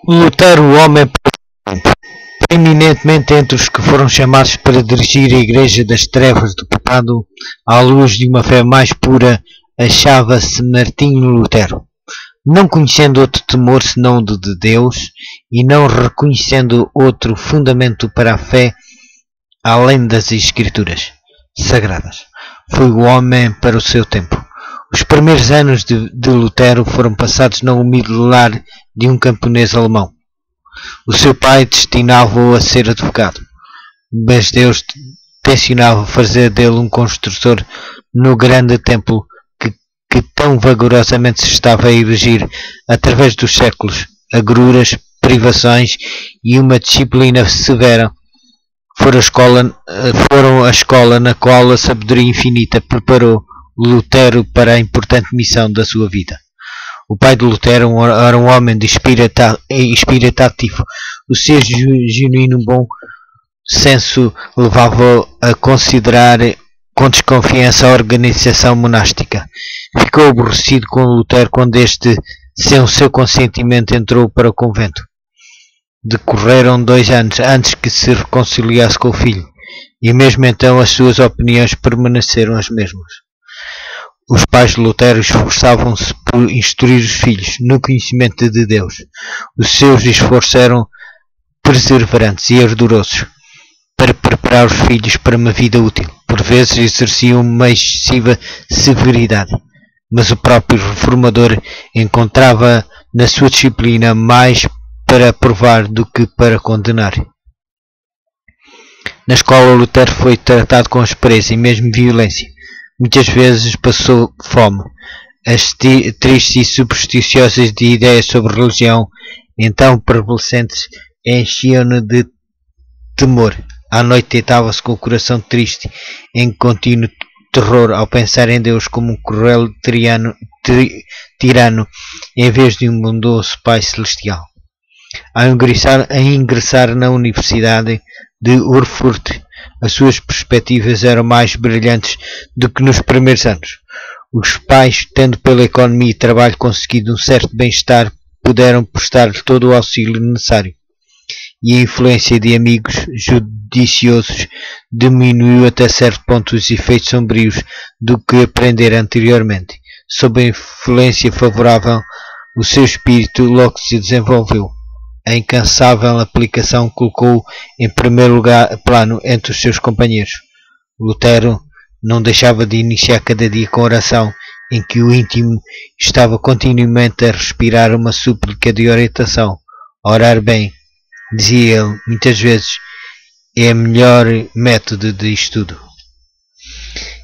Lutero, o homem preeminentemente entre os que foram chamados para dirigir a Igreja das Trevas do Pecado à luz de uma fé mais pura, achava-se Martinho Lutero, não conhecendo outro temor senão o de Deus e não reconhecendo outro fundamento para a fé além das Escrituras Sagradas. Foi o homem para o seu tempo. Os primeiros anos de Lutero foram passados na humilde lar de um camponês alemão. O seu pai destinava-o a ser advogado, mas Deus tencionava fazer dele um construtor no grande templo que tão vigorosamente se estava a erigir através dos séculos. Agruras, privações e uma disciplina severa foram a escola na qual a sabedoria infinita preparou Lutero para a importante missão da sua vida. O pai de Lutero era um homem de espírito ativo. O seu genuíno bom senso levava-o a considerar com desconfiança a organização monástica. Ficou aborrecido com Lutero quando este, sem o seu consentimento, entrou para o convento. Decorreram 2 anos antes que se reconciliasse com o filho, e mesmo então as suas opiniões permaneceram as mesmas. Os pais de Lutero esforçavam-se por instruir os filhos no conhecimento de Deus. Os seus esforços eram perseverantes e ardorosos para preparar os filhos para uma vida útil. Por vezes exerciam uma excessiva severidade, mas o próprio reformador encontrava na sua disciplina mais para aprovar do que para condenar. Na escola, Lutero foi tratado com aspereza e mesmo violência. Muitas vezes passou fome. As tristes e supersticiosas de ideias sobre religião, então prevalecentes, enchiam-no de temor. À noite deitava-se com o coração triste, em contínuo terror, ao pensar em Deus como um cruel tirano, em vez de um bondoso Pai Celestial. Ao ingressar na Universidade de Erfurt, as suas perspectivas eram mais brilhantes do que nos primeiros anos. Os pais, tendo pela economia e trabalho conseguido um certo bem-estar, puderam prestar-lhe todo o auxílio necessário. E a influência de amigos judiciosos diminuiu até certo ponto os efeitos sombrios do que aprendera anteriormente. Sob a influência favorável, o seu espírito logo se desenvolveu. A incansável aplicação colocou-o em primeiro plano entre os seus companheiros. Lutero não deixava de iniciar cada dia com oração, em que o íntimo estava continuamente a respirar uma súplica de orientação. Orar bem, dizia ele, muitas vezes, é o melhor método de estudo.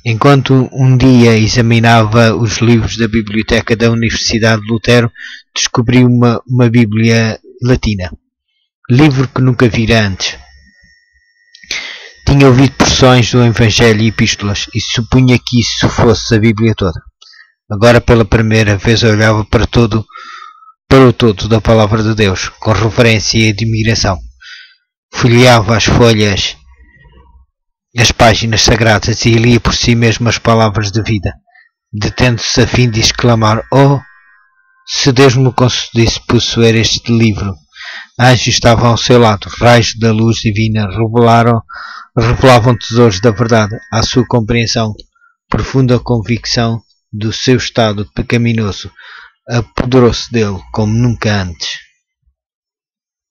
Enquanto um dia examinava os livros da biblioteca da Universidade de Lutero, descobriu uma Bíblia latina, livro que nunca vira antes. Tinha ouvido porções do Evangelho e epístolas e supunha que isso fosse a Bíblia toda. Agora, pela primeira vez, olhava para o todo da Palavra de Deus, com reverência e admiração. Folheava as folhas, as páginas sagradas e lia por si mesmo as palavras de vida, detendo-se a fim de exclamar: "Oh, se Deus me concedesse possuir este livro!" Anjos estavam ao seu lado, raios da luz divina revelavam tesouros da verdade à sua compreensão. Profunda convicção do seu estado pecaminoso apoderou-se dele como nunca antes.